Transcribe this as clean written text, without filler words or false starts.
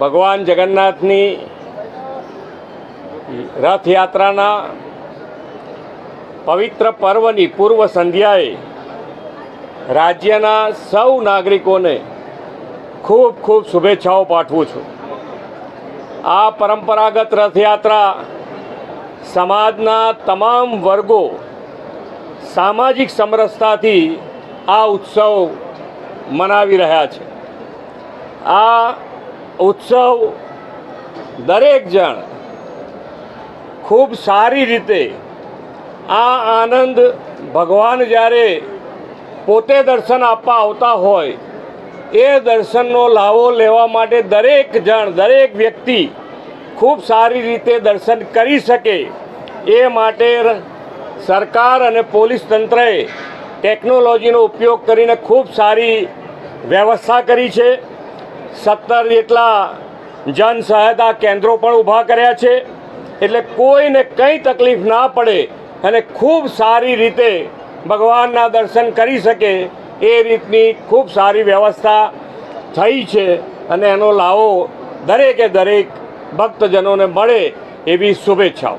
ભગવાન જગન્નાથની રથયાત્રાના પવિત્ર પર્વની પૂર્વ સંધ્યાએ રાજ્યના સૌ નાગરિકોને ખૂબ ખૂબ શુભેચ્છાઓ પાઠવું છું। આ પરંપરાગત રથયાત્રા સમાજના તમામ વર્ગો સામાજિક સમરસતાથી આ ઉત્સવ મનાવી રહ્યા છે। આ ઉત્સવ દરેક જણ ખૂબ સારી રીતે આ આનંદ ભગવાન જ્યારે પોતે દર્શન આપવા આવતા હોય એ દર્શનનો લાવો લેવા માટે દરેક જણ દરેક વ્યક્તિ ખૂબ સારી રીતે દર્શન કરી શકે એ માટે સરકાર અને પોલીસ તંત્રએ ટેકનોલોજીનો ઉપયોગ કરીને ખૂબ સારી વ્યવસ્થા કરી છે। 17 જેટલા જન સહાયતા કેન્દ્રો પણ ઊભા કર્યા છે, એટલે કોઈને કંઈ તકલીફ ના પડે અને ખૂબ સારી રીતે ભગવાનના દર્શન કરી શકે એ રીતની ખૂબ સારી વ્યવસ્થા થઈ છે અને એનો લાવો દરેકે દરેક ભક્તજનોને મળે એવી શુભેચ્છાઓ।